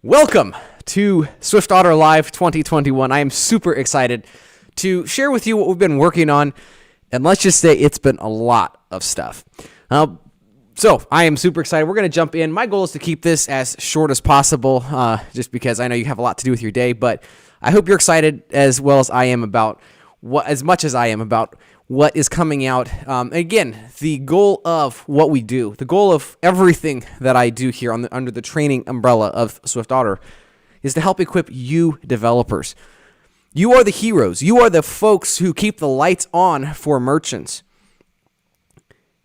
Welcome to SwiftOtter Live 2021. I am super excited to share with you what we've been working on, and let's just say it's been a lot of stuff. So I am super excited. We're going to jump in. My goal is to keep this as short as possible, just because I know you have a lot to do with your day, but I hope you're excited as well as I am about as much as I am about what is coming out. Again, the goal of what we do, the goal of everything that I do here under the training umbrella of SwiftOtter is to help equip you developers. You are the heroes. You are the folks who keep the lights on for merchants.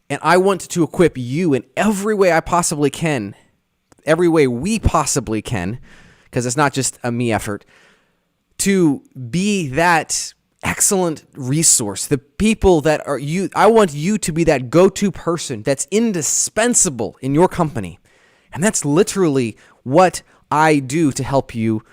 And I want to equip you in every way I possibly can, every way we possibly can, because it's not just a me effort, to be that excellent resource. The people that are you, I want you to be that go-to person that's indispensable in your company. And that's literally what I do to help you,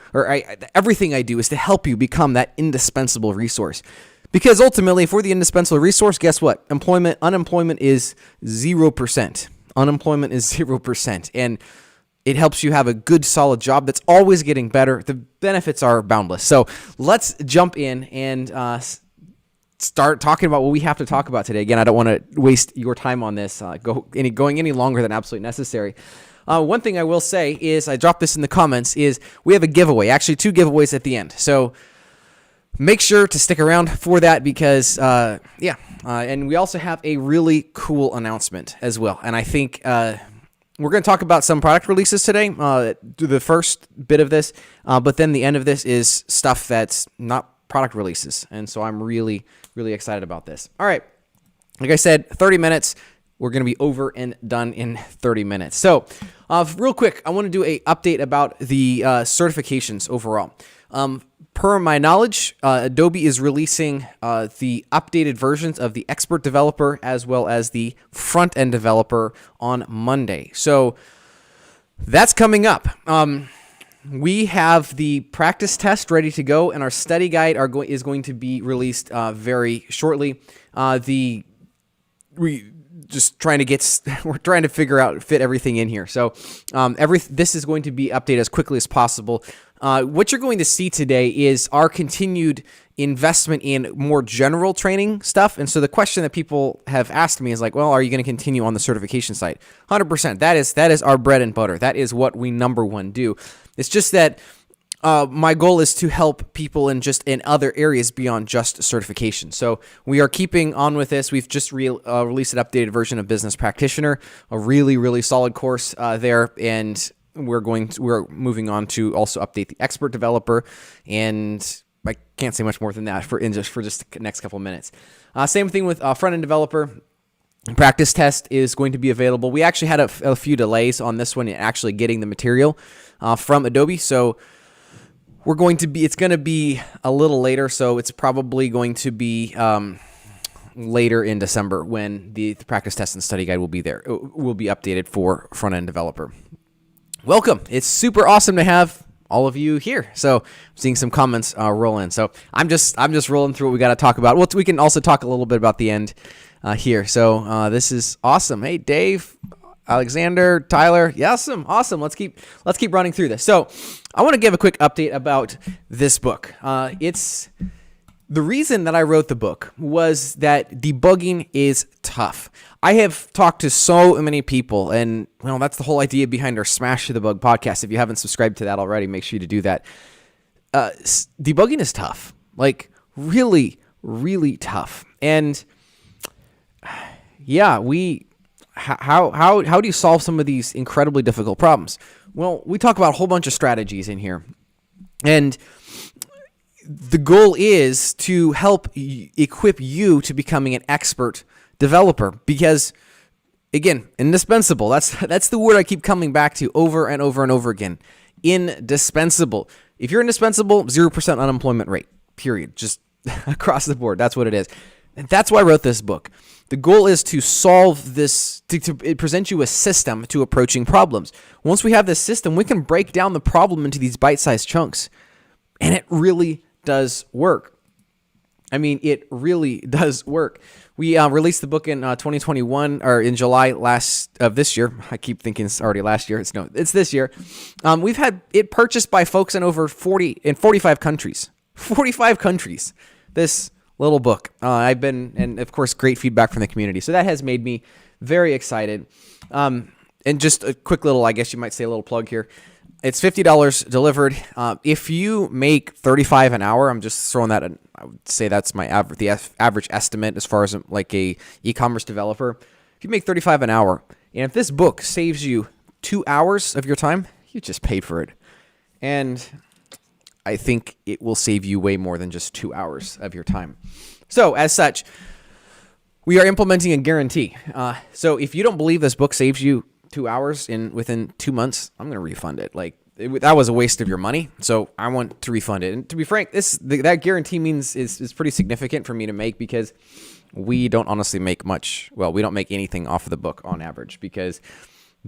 everything I do is to help you become that indispensable resource. Because ultimately, if we're the indispensable resource, guess what? Unemployment is 0%. Unemployment is 0%. And it helps you have a good, solid job that's always getting better. The benefits are boundless. So let's jump in and start talking about what we have to talk about today. Again, I don't want to waste your time on this, going any longer than absolutely necessary. One thing I will say is, I dropped this in the comments, is we have a giveaway. Actually, 2 giveaways at the end. So make sure to stick around for that because, and we also have a really cool announcement as well. And I think we're going to talk about some product releases today, the first bit of this, but then the end of this is stuff that's not product releases. And so I'm really, really excited about this. All right. Like I said, 30 minutes. We're going to be over and done in 30 minutes. So real quick, I want to do an update about the certifications overall. Per my knowledge, Adobe is releasing the updated versions of the Expert Developer as well as the Front-End Developer on Monday. So that's coming up. We have the practice test ready to go, and our study guide is going to be released very shortly. We're trying to fit everything in here. So this is going to be updated as quickly as possible. What you're going to see today is our continued investment in more general training stuff. And so the question that people have asked me is like, well, are you going to continue on the certification side? 100%. That is our bread and butter. That is what we number one do. It's just that my goal is to help people in other areas beyond just certification. So we are keeping on with this. We've just released an updated version of Business Practitioner, a really, really solid course there. And we're moving on to also update the Expert Developer, and I can't say much more than that for just the next couple of minutes. Same thing with Front-End Developer. Practice test is going to be available. We actually had a few delays on this one in actually getting the material from Adobe, so it's going to be a little later. So it's probably going to be later in December when the practice test and study guide will be there. It will be updated for Front-End Developer. Welcome. It's super awesome to have all of you here. So I'm seeing some comments roll in. So I'm just rolling through what we got to talk about. Well, we can also talk a little bit about the end here. So this is awesome. Hey, Dave, Alexander, Tyler. Yeah, awesome. Let's keep running through this. So I want to give a quick update about this book. The reason that I wrote the book was that debugging is tough. I have talked to so many people, and well, that's the whole idea behind our Smash the Bug podcast. If you haven't subscribed to that already, make sure to do that. Debugging is tough, like really, really tough. And yeah, how do you solve some of these incredibly difficult problems? Well, we talk about a whole bunch of strategies in here, and the goal is to help equip you to becoming an expert developer because, again, indispensable. That's the word I keep coming back to over and over and over again. Indispensable. If you're indispensable, 0% unemployment rate, period. Just across the board. That's what it is. And that's why I wrote this book. The goal is to solve this, to present you a system to approaching problems. Once we have this system, we can break down the problem into these bite-sized chunks. And it really does work. I mean, it really does work. We released the book in 2021 or in July of this year. I keep thinking it's already last year. It's this year. We've had it purchased by folks in over 45 countries. 45 countries. This little book. And of course, great feedback from the community. So that has made me very excited. And just a quick little, I guess you might say, a little plug here. It's $50 delivered. If you make $35 an hour, I'm just throwing that in. I would say that's my average estimate as far as like a e-commerce developer. If you make $35 an hour, and if this book saves you 2 hours of your time, you just paid for it. And I think it will save you way more than just 2 hours of your time. So as such, we are implementing a guarantee. So if you don't believe this book saves you 2 hours within 2 months, I'm going to refund it. That was a waste of your money, so I want to refund it. And to be frank, that guarantee means is pretty significant for me to make because we don't honestly make much. Well, we don't make anything off of the book on average because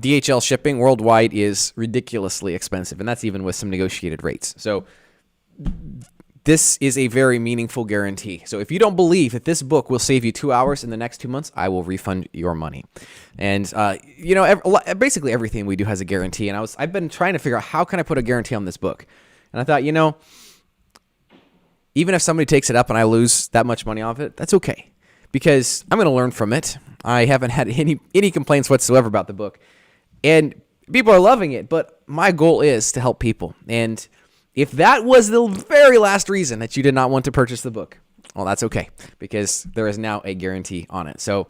DHL shipping worldwide is ridiculously expensive, and that's even with some negotiated rates. So this is a very meaningful guarantee. So if you don't believe that this book will save you 2 hours in the next 2 months, I will refund your money. And basically everything we do has a guarantee. And I've been trying to figure out how can I put a guarantee on this book. And I thought, even if somebody takes it up and I lose that much money off it, that's okay because I'm going to learn from it. I haven't had any complaints whatsoever about the book, and people are loving it. But my goal is to help people. And if that was the very last reason that you did not want to purchase the book, well, that's okay because there is now a guarantee on it. So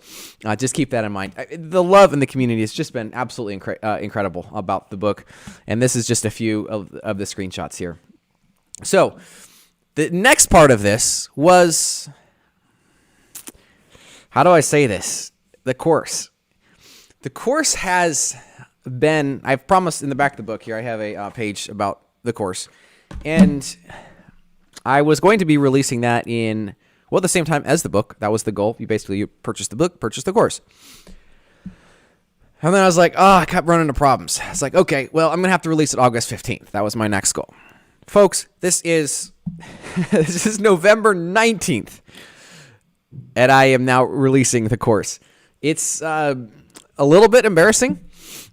just keep that in mind. The love in the community has just been absolutely incredible about the book. And this is just a few of the screenshots here. So the next part of this was, how do I say this? The course. The course has been, I've promised in the back of the book here, I have a page about the course. And I was going to be releasing that the same time as the book. That was the goal. You purchase the book, purchase the course. And then I was like, I kept running into problems. I was like, okay, well, I'm going to have to release it August 15th. That was my next goal. Folks, this is November 19th. And I am now releasing the course. It's a little bit embarrassing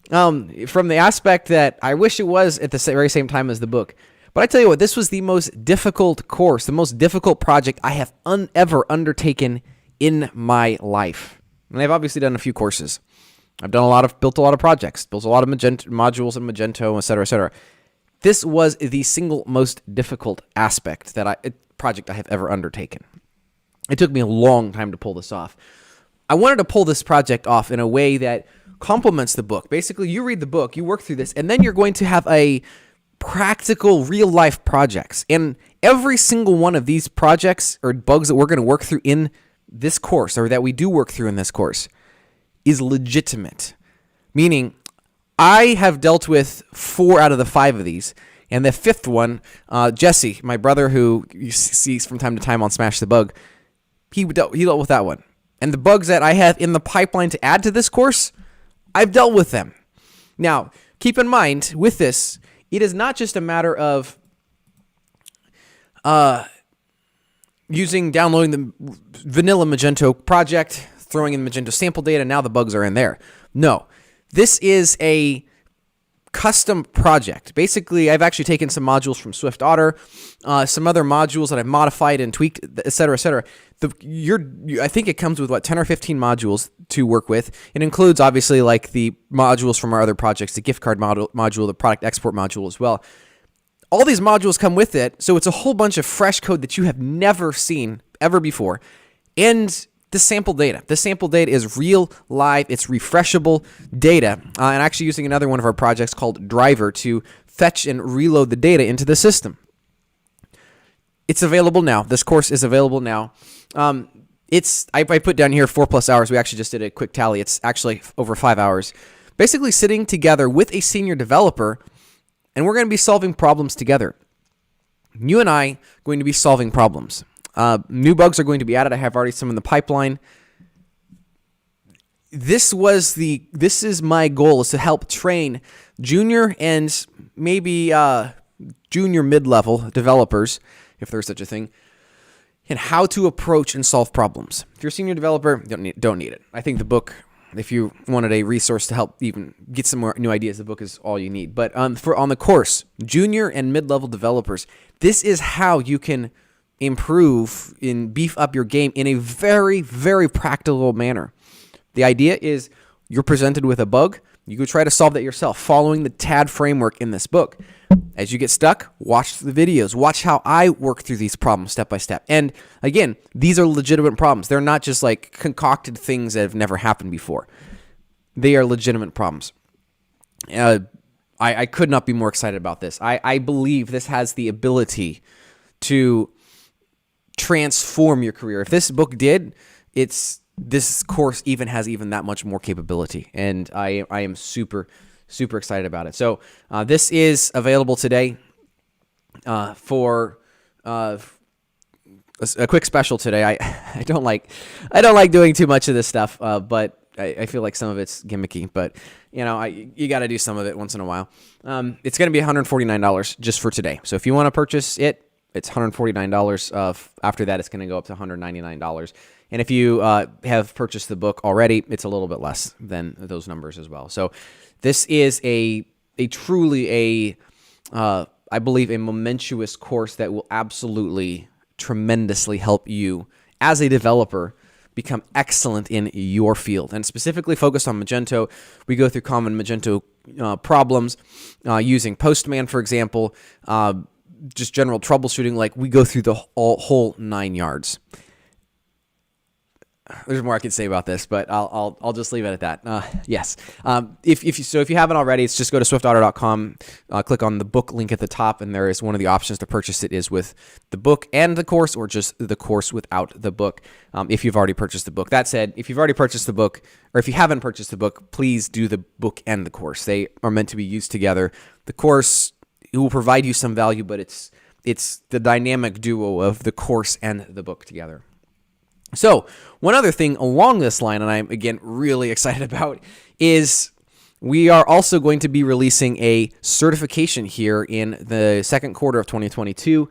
from the aspect that I wish it was at the very same time as the book. But I tell you what, this was the most difficult course, the most difficult project I have ever undertaken in my life. And I've obviously done a few courses. I've built a lot of projects, built a lot of modules in Magento, et cetera, et cetera. This was the single most difficult project I have ever undertaken. It took me a long time to pull this off. I wanted to pull this project off in a way that complements the book. Basically, you read the book, you work through this, and then you're going to have a practical real-life projects. And every single one of these projects or bugs that we're going to work through in this course, or that we do work through in this course, is legitimate. Meaning, I have dealt with 4 out of the 5 of these. And the 5th one, Jesse, my brother who you see from time to time on Smash the Bug, he dealt with that one. And the bugs that I have in the pipeline to add to this course, I've dealt with them. Now, keep in mind, with this, it is not just a matter of downloading the vanilla Magento project, throwing in Magento sample data, now the bugs are in there. No, this is a custom project. Basically, I've actually taken some modules from SwiftOtter, some other modules that I've modified and tweaked, et cetera, et cetera. I think it comes with 10 or 15 modules to work with. It includes obviously like the modules from our other projects, the gift card module, the product export module as well. All these modules come with it, so it's a whole bunch of fresh code that you have never seen ever before. And the sample data. The sample data is real, live, it's refreshable data. And actually using another one of our projects called Driver to fetch and reload the data into the system. It's available now. This course is available now. I put down here 4+ hours. We actually just did a quick tally. It's actually over 5 hours. Basically sitting together with a senior developer, and we're going to be solving problems together. You and I are going to be solving problems. New bugs are going to be added. I have already some in the pipeline. This is my goal, is to help train junior and maybe junior mid-level developers, if there's such a thing, and how to approach and solve problems. If you're a senior developer, don't need it. I think the book, if you wanted a resource to help even get some more new ideas, the book is all you need. But on the course, junior and mid-level developers, this is how you can improve and beef up your game in a very, very practical manner. The idea is you're presented with a bug. You go try to solve that yourself, following the TAD framework in this book. As you get stuck, watch the videos. Watch how I work through these problems step by step. And again, these are legitimate problems. They're not just like concocted things that have never happened before. They are legitimate problems. I could not be more excited about this. I believe this has the ability to transform your career. If this book did, this course has that much more capability, and I am super excited about it. So this is available today for a quick special today. I don't like doing too much of this stuff, but I feel like some of it's gimmicky. But you got to do some of it once in a while. It's going to be $149 just for today. So if you want to purchase it, it's $149. After that, it's going to go up to $199. And if you have purchased the book already, it's a little bit less than those numbers as well. So this is a truly I believe, a momentous course that will absolutely tremendously help you as a developer become excellent in your field. And specifically focused on Magento, we go through common Magento problems using Postman, for example, just general troubleshooting. Like, we go through the whole 9 yards. There's more I could say about this, but I'll just leave it at that. Yes. If you haven't already, it's just go to SwiftOtter.com, click on the book link at the top, and there is one of the options to purchase it is with the book and the course, or just the course without the book. If you've already purchased the book. That said, if you've already purchased the book, or if you haven't purchased the book, please do the book and the course. They are meant to be used together. The course, it will provide you some value, but it's the dynamic duo of the course and the book together. So one other thing along this line, and I'm, again, really excited about, is we are also going to be releasing a certification here in the second quarter of 2022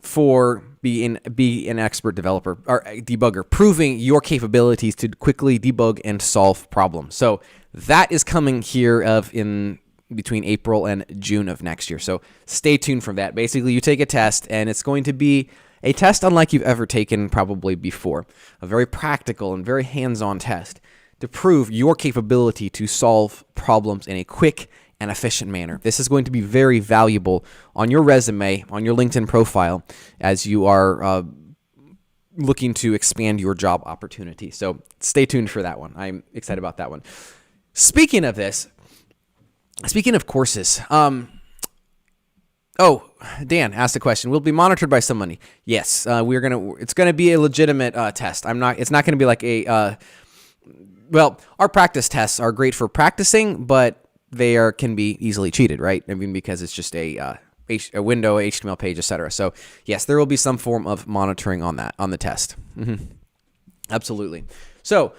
for be an expert developer or debugger, proving your capabilities to quickly debug and solve problems. So that is coming here in between April and June of next year. So stay tuned for that. Basically, you take a test, and it's going to be a test unlike you've ever taken probably before. A very practical and very hands-on test to prove your capability to solve problems in a quick and efficient manner. This is going to be very valuable on your resume, on your LinkedIn profile, as you are looking to expand your job opportunity. So stay tuned for that one. I'm excited about that one. Speaking of courses, Dan asked a question. We'll be monitored by somebody. Yes, it's gonna be a legitimate test. It's not gonna be like our practice tests are great for practicing, but they can be easily cheated, right? I mean, because it's just a window, HTML page, etc. So yes, there will be some form of monitoring on the test. Mm-hmm. Absolutely. So,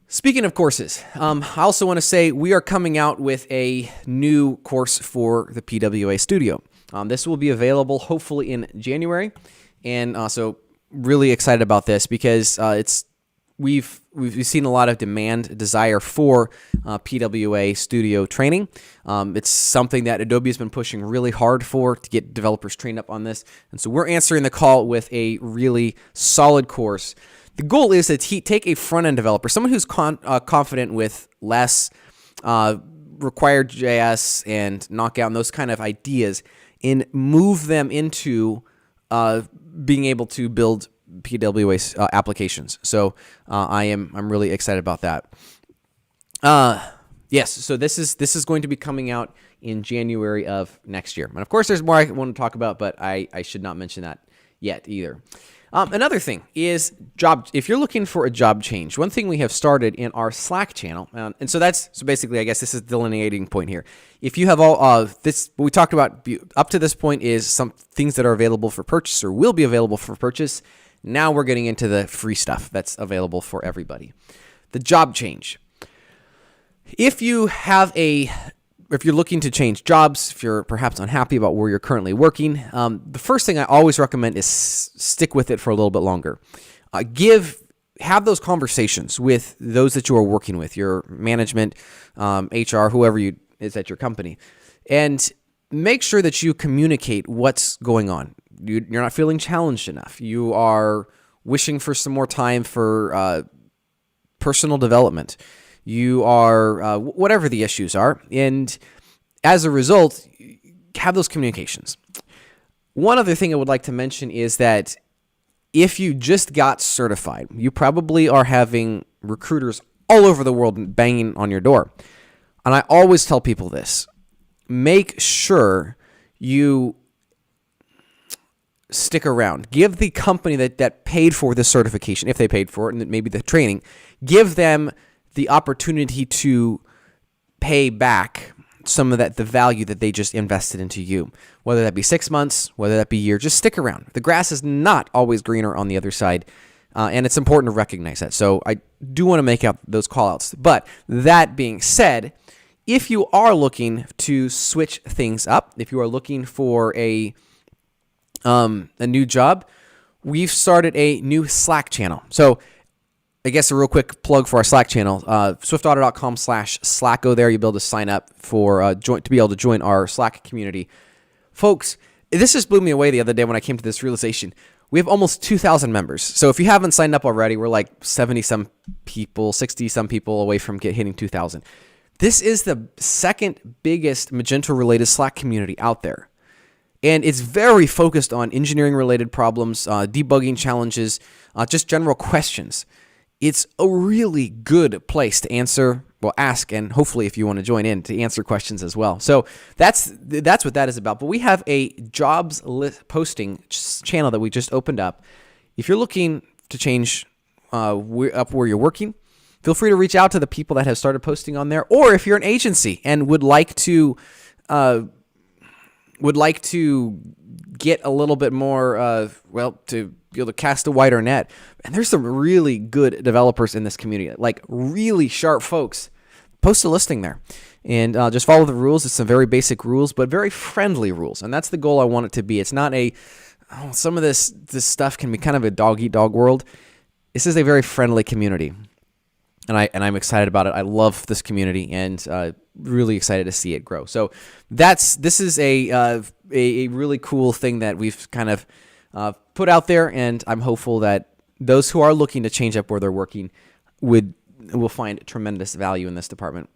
speaking of courses, I also want to say we are coming out with a new course for the PWA Studio. This will be available hopefully in January, and so really excited about this because we've seen a lot of desire for PWA Studio training. It's something that Adobe has been pushing really hard to get developers trained up on this, and so we're answering the call with a really solid course. The goal is to take a front-end developer, someone who's confident with less required JS and Knockout and those kind of ideas, and move them into being able to build PWA applications. So I'm really excited about that. Yes, so this is going to be coming out in January of next year. And of course, there's more I want to talk about, but I should not mention that yet either. Another thing is if you're looking for a job change, one thing we have started in our Slack channel, and so basically, I guess this is the delineating point here. If you have all this, what we talked about up to this point is some things that are available for purchase or will be available for purchase. Now we're getting into the free stuff that's available for everybody. The job change. If you have a if you're looking to change jobs, if you're perhaps unhappy about where you're currently working, the first thing I always recommend is stick with it for a little bit longer. Have those conversations with those that you are working with, your management, HR, whoever is at your company, and make sure that you communicate what's going on. You're not feeling challenged enough. You are wishing for some more time for personal development. You are whatever the issues are, and as a result, have those communications. One other thing I would like to mention is that if you just got certified, you probably are having recruiters all over the world banging on your door. And I always tell people this: make sure you stick around. Give the company that paid for the certification, if they paid for it, and maybe the training, give them the opportunity to pay back some of the value that they just invested into you. Whether that be 6 months, whether that be a year, just stick around. The grass is not always greener on the other side, and it's important to recognize that. So I do want to make out those call-outs. But that being said, if you are looking to switch things up, if you are looking for a new job, we've started a new Slack channel. So I guess a real quick plug for our Slack channel, SwiftOtter.com/Slack. Go there. You'll be able to sign up for to be able to join our Slack community. Folks, this just blew me away the other day when I came to this realization. We have almost 2,000 members. So if you haven't signed up already, we're like 70-some people, 60-some people away from hitting 2,000. This is the second biggest Magento-related Slack community out there. And it's very focused on engineering-related problems, debugging challenges, just general questions. It's a really good place to ask, and hopefully if you want to join in, to answer questions as well. So that's what that is about. But we have a jobs list posting channel that we just opened up. If you're looking to change up where you're working, feel free to reach out to the people that have started posting on there. Or if you're an agency and would like to get a little bit more, to be able to cast a wider net. And there's some really good developers in this community, like really sharp folks. Post a listing there and just follow the rules. It's some very basic rules, but very friendly rules. And that's the goal I want it to be. It's not some of this stuff can be kind of a dog-eat-dog world. This is a very friendly community. And I'm excited about it. I love this community and really excited to see it grow. So this is a really cool thing that we've kind of put out there, and I'm hopeful that those who are looking to change up where they're working will find tremendous value in this department.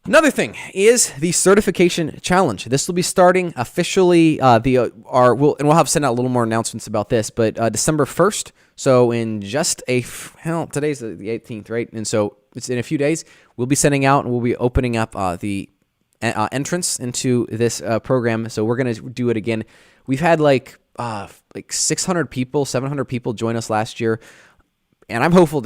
Another thing is the certification challenge. This will be starting officially. We'll have sent out a little more announcements about this, but December 1st. So in just today's the 18th, right? And so it's in a few days. We'll be sending out and we'll be opening up the entrance into this program. So we're gonna do it again. We've had like 600 people, 700 people join us last year. And I'm hopeful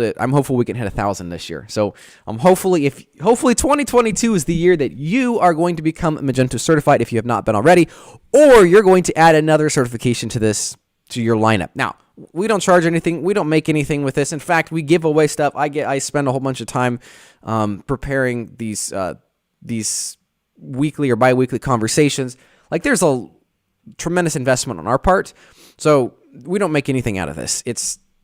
we can hit 1,000 this year. So hopefully 2022 is the year that you are going to become Magento certified if you have not been already, or you're going to add another certification to your lineup. Now, we don't charge anything. We don't make anything with this. In fact, we give away stuff. I spend a whole bunch of time preparing these weekly or bi-weekly conversations. Like, there's a tremendous investment on our part. So we don't make anything out of this.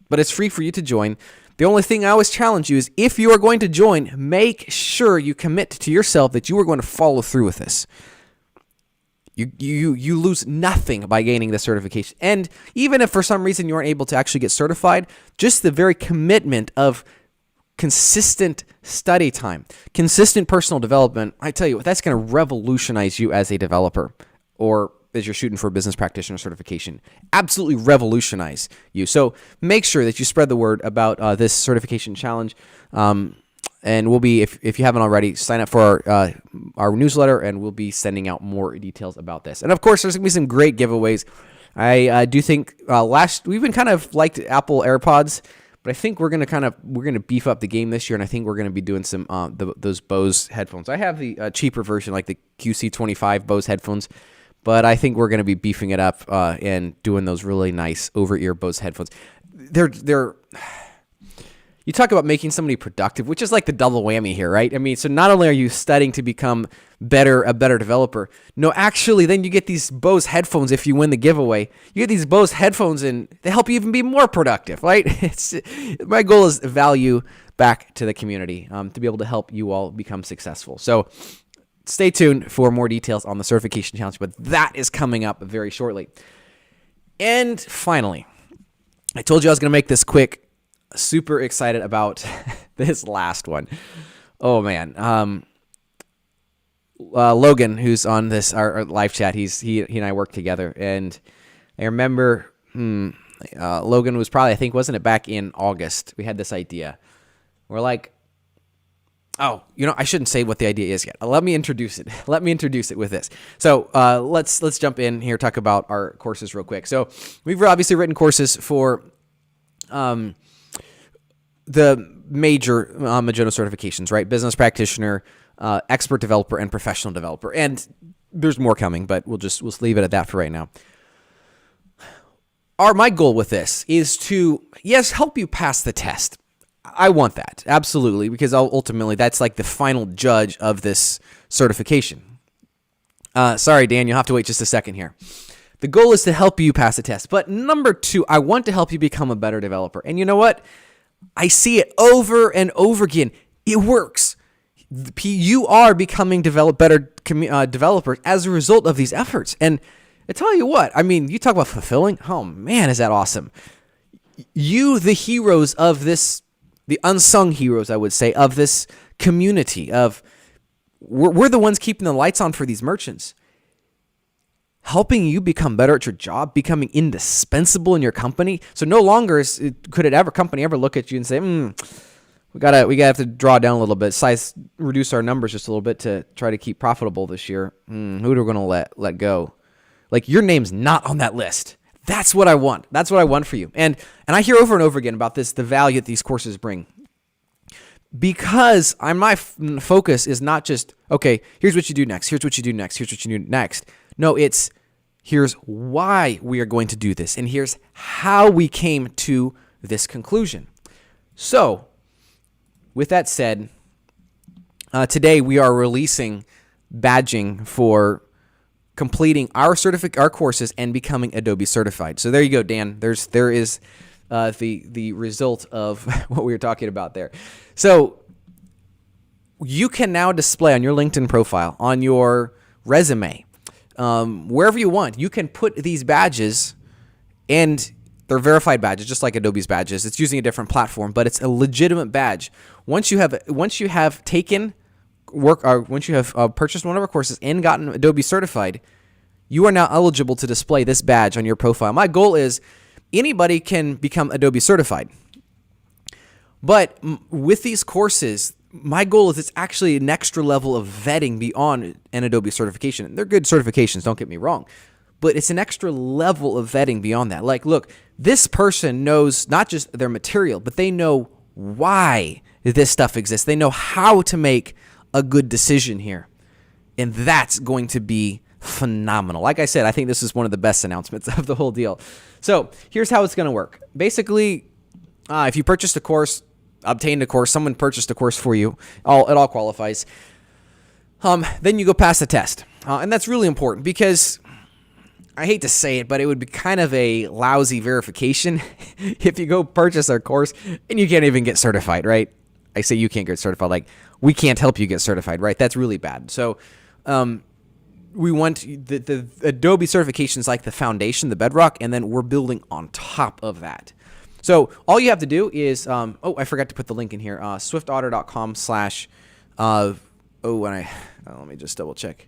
But it's free for you to join. The only thing I always challenge you is, if you are going to join, make sure you commit to yourself that you are going to follow through with this. You lose nothing by gaining this certification. And even if for some reason you aren't able to actually get certified, just the very commitment of consistent study time, consistent personal development, I tell you, that's going to revolutionize you as a developer, or as you're shooting for a business practitioner certification. Absolutely revolutionize you. So make sure that you spread the word about this certification challenge. And we'll be, if you haven't already, sign up for our newsletter, and we'll be sending out more details about this. And of course, there's going to be some great giveaways. I do think we've been kind of like Apple AirPods, but I think we're going to beef up the game this year, and I think we're going to be doing some those Bose headphones. I have the cheaper version, like the QC25 Bose headphones. But I think we're going to be beefing it up and doing those really nice over-ear Bose headphones. you talk about making somebody productive, which is like the double whammy here, right? I mean, so not only are you studying to become a better developer, no, actually, then you get these Bose headphones if you win the giveaway. You get these Bose headphones and they help you even be more productive, right? My goal is value back to the community to be able to help you all become successful. So stay tuned for more details on the certification challenge, but that is coming up very shortly. And finally, I told you I was going to make this quick. Super excited about this last one. Oh man. Logan, who's on this our live chat, he and I work together, and I remember Logan was probably, I think, wasn't it back in August? We had this idea. We're like, oh, I shouldn't say what the idea is yet. Let me introduce it. Let me introduce it with this. So let's jump in here, talk about our courses real quick. So we've obviously written courses for the major Magento certifications, right? Business practitioner, expert developer, and professional developer. And there's more coming, but we'll leave it at that for right now. My goal with this is to, yes, help you pass the test. I want that, absolutely, because ultimately that's like the final judge of this certification. Sorry, Dan, you'll have to wait just a second here. The goal is to help you pass the test. But number two, I want to help you become a better developer. And you know what? I see it over and over again. It works. You are becoming better developers as a result of these efforts. And I tell you what, I mean, you talk about fulfilling. Oh, man, is that awesome. You, the heroes of this, the unsung heroes, I would say, of this community, we're the ones keeping the lights on for these merchants. Helping you become better at your job, becoming indispensable in your company. So no longer could company ever look at you and say, we gotta have to draw down a little bit, reduce our numbers just a little bit to try to keep profitable this year. Who are we gonna let go? Like, your name's not on that list. That's what I want. That's what I want for you. And I hear over and over again about this, the value that these courses bring. Because my focus is not just, okay, here's what you do next, here's what you do next, here's what you do next. No, here's why we are going to do this, and here's how we came to this conclusion. So, with that said, today we are releasing badging for completing our courses and becoming Adobe certified. So there you go, Dan. There is the result of what we were talking about there. So you can now display on your LinkedIn profile, on your resume, wherever you want, you can put these badges, and they're verified badges, just like Adobe's badges. It's using a different platform, but it's a legitimate badge. Once you have taken work, or once you have purchased one of our courses and gotten Adobe certified, you are now eligible to display this badge on your profile. My goal is anybody can become Adobe certified, but with these courses, my goal is it's actually an extra level of vetting beyond an Adobe certification. They're good certifications, don't get me wrong, but it's an extra level of vetting beyond that. Like, look, this person knows not just their material, but they know why this stuff exists. They know how to make a good decision here, and that's going to be phenomenal. Like I said, I think this is one of the best announcements of the whole deal. So here's how it's going to work. Basically, if you purchased a course, obtained a course, someone purchased a course for you, it all qualifies. Then you go pass the test. And that's really important because I hate to say it, but it would be kind of a lousy verification if you go purchase our course and you can't even get certified, right? I say you can't get certified, like we can't help you get certified, right? That's really bad. So we want the Adobe certifications like the foundation, the bedrock, and then we're building on top of that. So all you have to do is, I forgot to put the link in here, swiftotter.com/ let me just double check.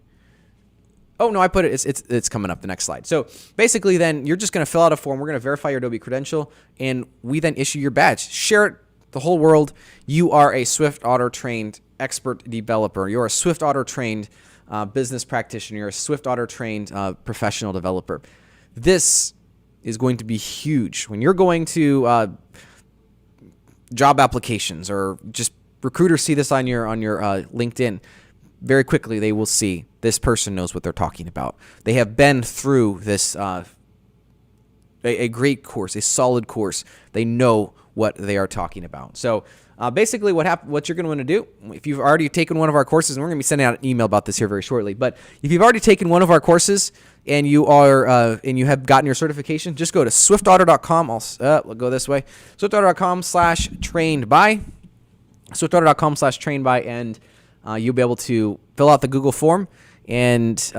Oh, no, I put it, it's coming up the next slide. So basically then you're just going to fill out a form. We're going to verify your Adobe credential, and we then issue your badge. Share it the whole world. You are a SwiftOtter trained expert developer. You're a SwiftOtter trained business practitioner. You're a SwiftOtter trained professional developer. This is going to be huge. When you're going to job applications, or just recruiters see this on your LinkedIn, very quickly they will see this person knows what they're talking about. They have been through this a great course, a solid course. They know what they are talking about. So basically what you're going to want to do, if you've already taken one of our courses, and we're going to be sending out an email about this here very shortly, but if you've already taken one of our courses and you have gotten your certification, just go to SwiftOtter.com. We'll go this way. SwiftOtter.com/trained-by. SwiftOtter.com/trained-by, and you'll be able to fill out the Google form and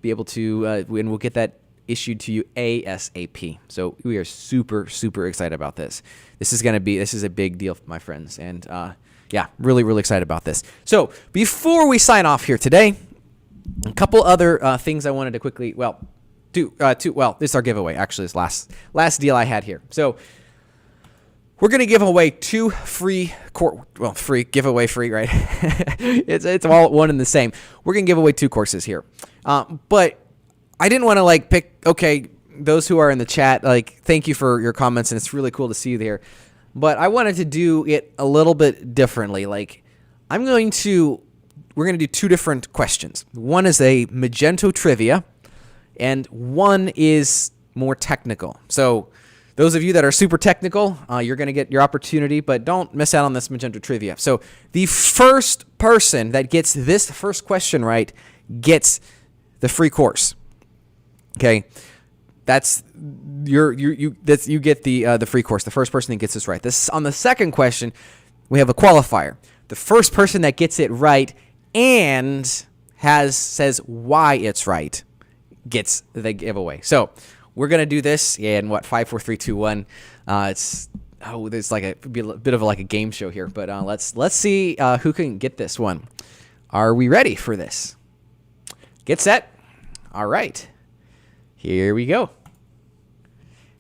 be able to, and we'll get that issued to you ASAP. So we are super, super excited about this. This is a big deal, my friends. And really, really excited about this. So before we sign off here today, a couple other things I wanted to quickly, this is our giveaway. Actually, this last deal I had here. So we're going to give away 2 free, free, right? it's all one and the same. We're going to give away 2 courses here. But I didn't want to pick, those who are in the chat, thank you for your comments, and it's really cool to see you there. But I wanted to do it a little bit differently. We're going to do 2 different questions. One is a Magento trivia, and one is more technical. So those of you that are super technical, you're going to get your opportunity, but don't miss out on this Magento trivia. So the first person that gets this first question right gets the free course. Okay, that's you get the free course. The first person that gets this right. This on the second question, we have a qualifier. The first person that gets it right and says why it's right gets the giveaway. So we're gonna do this in 5, 4, 3, 2, 1. There's a bit of a game show here, but let's see who can get this one. Are we ready for this? Get set. All right, here we go.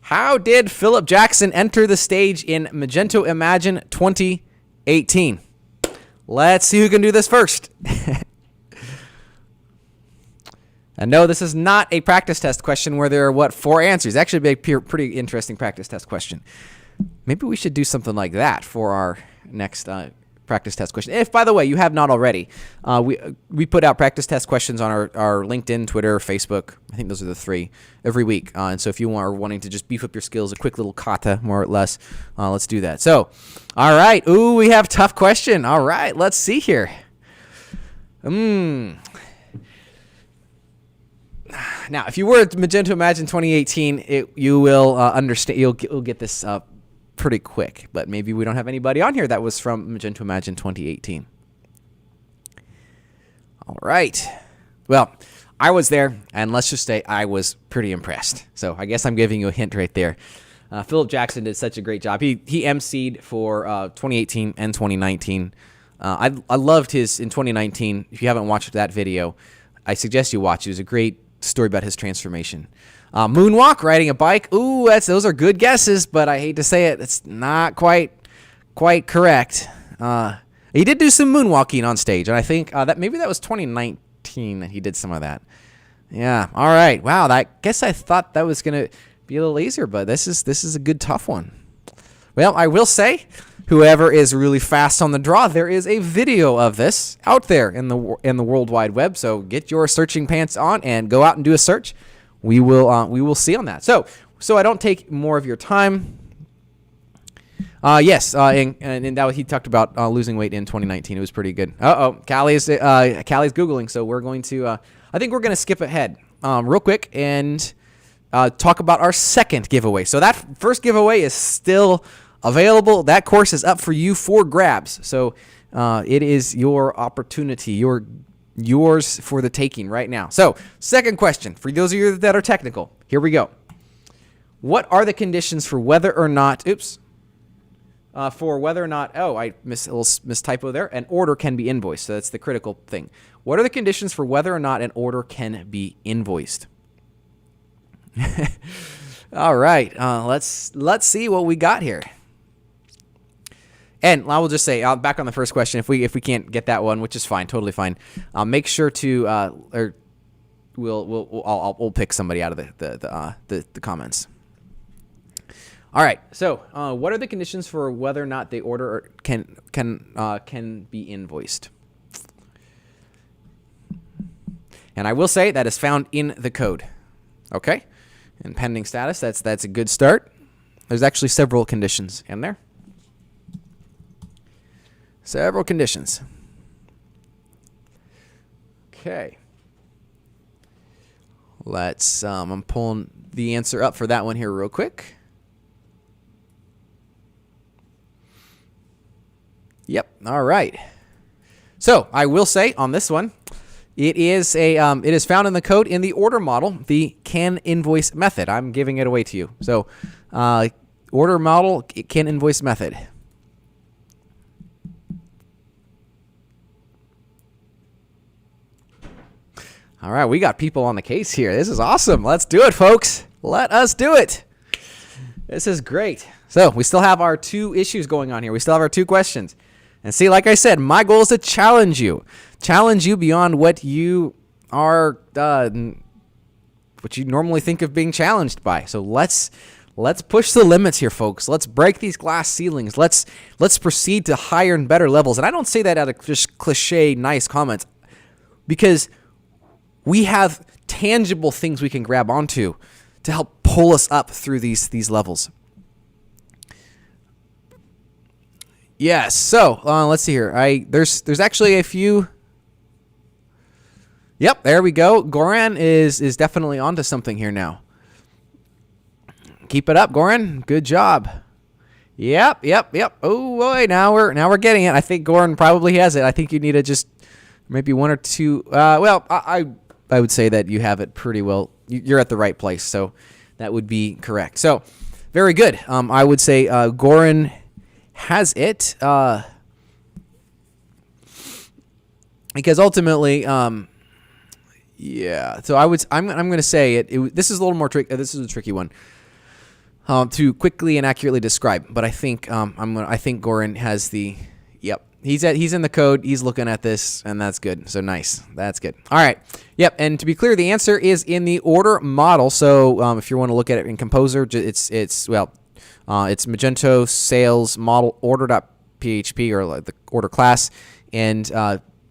How did Phillip Jackson enter the stage in Magento Imagine 2018? Let's see who can do this first. And no, this is not a practice test question where there are 4 answers. Actually, a pretty interesting practice test question. Maybe we should do something like that for our next practice test question. If, by the way, you have not already, we put out practice test questions on our LinkedIn, Twitter, Facebook. I think those are the 3 every week. And so if you are wanting to just beef up your skills, a quick little kata, more or less, let's do that. So, all right. Ooh, we have a tough question. All right, let's see here. Now, if you were at Magento Imagine 2018, you will understand. You'll get this pretty quick. But maybe we don't have anybody on here that was from Magento Imagine 2018. All right. Well, I was there, and let's just say I was pretty impressed. So I guess I'm giving you a hint right there. Phillip Jackson did such a great job. He emceed for 2018 and 2019. I loved his in 2019. If you haven't watched that video, I suggest you watch. It was a great story about his transformation. Moonwalk, riding a bike. Ooh, those are good guesses, but I hate to say it, it's not quite correct. He did do some moonwalking on stage, and I think that was 2019 that he did some of that. Yeah. All right. Wow. I guess I thought that was gonna be a little easier, but this is a good tough one. Well, I will say, whoever is really fast on the draw, there is a video of this out there in the World Wide Web. So get your searching pants on and go out and do a search. We will see on that. So I don't take more of your time. Yes, and that he talked about losing weight in 2019. It was pretty good. Callie's Googling, so we're going to. I think we're going to skip ahead real quick and talk about our second giveaway. So that first giveaway is still available. That course is up for you for grabs. So it is your opportunity, yours for the taking right now. So second question, for those of you that are technical, here we go. What are the conditions for whether or not, I mistypo there, an order can be invoiced? So that's the critical thing. What are the conditions for whether or not an order can be invoiced? All right, let's see what we got here. And I will just say, back on the first question, if we can't get that one, which is fine, totally fine, make sure to we'll pick somebody out of the comments. All right. So, what are the conditions for whether or not the order can be invoiced? And I will say that is found in the code. Okay. And pending status. That's a good start. There's actually several conditions in there. Several conditions. Okay. Let's, I'm pulling the answer up for that one here real quick. Yep. All right. So I will say on this one, it is found in the code in the order model, the can invoice method. I'm giving it away to you. So order model can invoice method. All right, we got people on the case here. This is awesome. Let's do it, folks. Let us do it. This is great. So we still have our 2 issues going on here. We still have our 2 questions. And see, like I said, my goal is to challenge you beyond what you are, what you normally think of being challenged by. So let's push the limits here, folks. Let's break these glass ceilings. Let's proceed to higher and better levels. And I don't say that out of just cliche, nice comments, because we have tangible things we can grab onto to help pull us up through these levels. Yes. So let's see here. There's actually a few. Yep. There we go. Goran is definitely onto something here now. Keep it up, Goran. Good job. Yep. Oh boy. Now we're getting it. I think Goran probably has it. I think you need to just maybe 1 or 2. Well, I would say that you have it pretty well. You're at the right place, so that would be correct. So, very good. I would say Goran has it because ultimately, yeah. So I'm going to say it. This is a little more tricky. This is a tricky one to quickly and accurately describe. But I think I think Goran has the. Yep. He's in the code. He's looking at this, and that's good. So nice. That's good. All right. Yep. And to be clear, the answer is in the order model. So if you want to look at it in Composer, it's Magento sales model order.php, or like the order class, and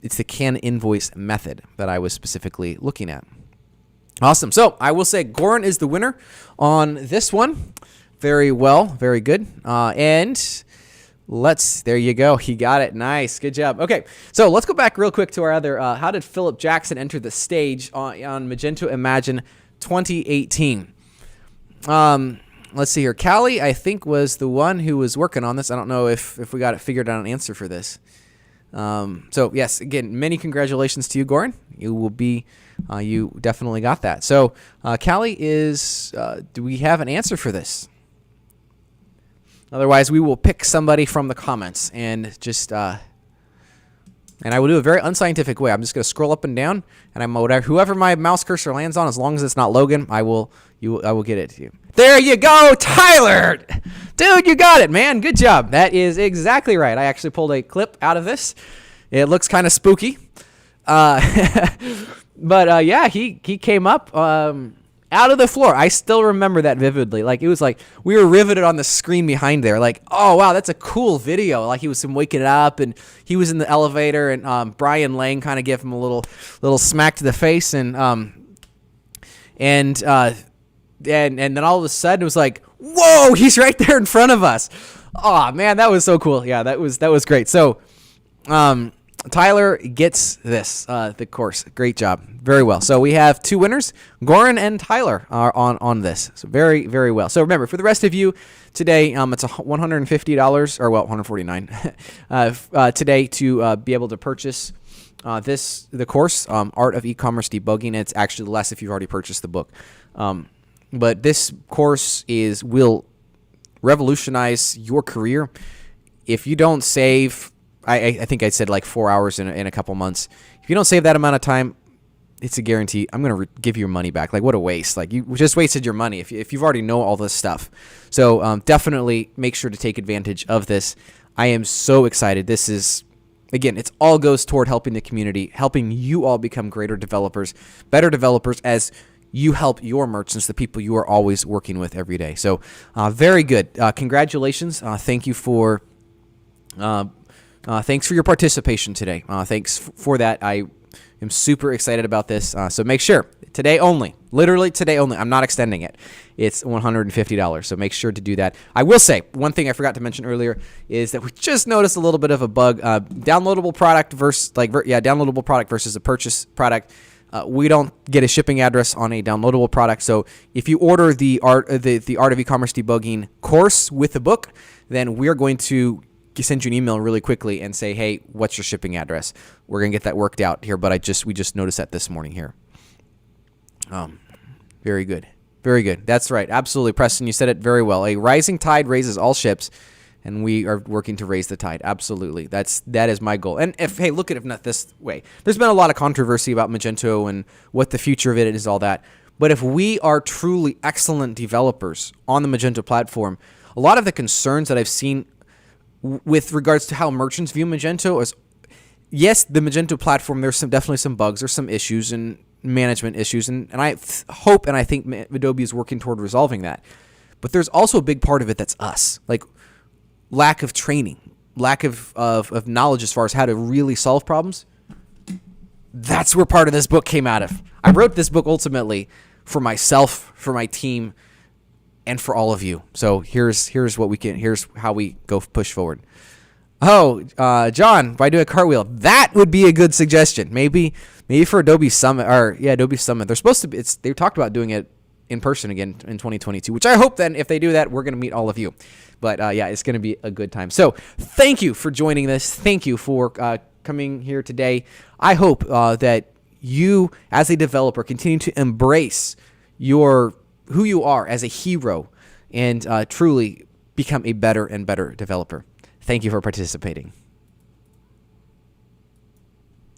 it's the can invoice method that I was specifically looking at. Awesome. So I will say Goran is the winner on this one. Very well. Very good. And there you go. He got it. Nice. Good job. Okay. So let's go back real quick to our other, how did Phillip Jackson enter the stage on Magento Imagine 2018? Let's see here. Callie, I think, was the one who was working on this. I don't know if we got it figured out an answer for this. So yes, again, many congratulations to you, Goran. You will be, you definitely got that. So, Callie is, do we have an answer for this? Otherwise, we will pick somebody from the comments and just, and I will do a very unscientific way. I'm just going to scroll up and down, and whoever my mouse cursor lands on, as long as it's not Logan, I will get it to you. There you go, Tyler! Dude, you got it, man. Good job. That is exactly right. I actually pulled a clip out of this. It looks kind of spooky. But yeah, he came up out of the floor. I still remember that vividly. Like, it was like we were riveted on the screen behind there. Like, oh, wow, that's a cool video. Like, he was waking up, and he was in the elevator, and Brian Lang kind of gave him a little smack to the face, and then all of a sudden it was like, whoa, he's right there in front of us. Oh man, that was so cool. Yeah, that was great. So Tyler gets this, the course. Great job. Very well. So we have 2 winners. Goran and Tyler are on this. So very, very well. So remember, for the rest of you today, it's $150, or well, $149 today to be able to purchase the course, Art of E-Commerce Debugging. It's actually less if you've already purchased the book. But this course will revolutionize your career. If you don't save, I think I said like 4 hours in a couple months. If you don't save that amount of time, it's a guarantee. I'm going to give you your money back. Like, what a waste. Like, you just wasted your money if you've already know all this stuff. So definitely make sure to take advantage of this. I am so excited. This is, again, it all goes toward helping the community, helping you all become greater developers, better developers, as you help your merchants, the people you are always working with every day. So very good. Congratulations. Thank you for thanks for your participation today. Thanks for that. I am super excited about this. So make sure Today only. Literally today only. I'm not extending it. It's $150. So make sure to do that. I will say, one thing I forgot to mention earlier is that we just noticed a little bit of a bug. Downloadable product downloadable product versus a purchase product. We don't get a shipping address on a downloadable product. So if you order the Art of eCommerce Debugging course with the book, then we're going to send you an email really quickly and say, hey, what's your shipping address? We're going to get that worked out here, but we just noticed that this morning here. Very good. Very good. That's right. Absolutely. Preston, you said it very well. A rising tide raises all ships, and we are working to raise the tide. Absolutely. That is my goal. And look at it not this way. There's been a lot of controversy about Magento and what the future of it is, all that. But if we are truly excellent developers on the Magento platform, a lot of the concerns that I've seen with regards to how merchants view Magento is, yes, the Magento platform, there's definitely some bugs, there's some issues and management issues, and I hope and I think Adobe is working toward resolving that. But there's also a big part of it that's us, like lack of training, lack of knowledge as far as how to really solve problems. That's where part of this book came out of. I wrote this book ultimately for myself, for my team, and for all of you. So here's how we go push forward. Oh, John, if I do a cartwheel, that would be a good suggestion. Maybe for Adobe Summit Adobe Summit. They're supposed to be. They talked about doing it in person again in 2022, which I hope then if they do that, we're going to meet all of you. But it's going to be a good time. So thank you for joining this. Thank you for coming here today. I hope that you, as a developer, continue to embrace who you are as a hero and truly become a better and better developer. Thank you for participating.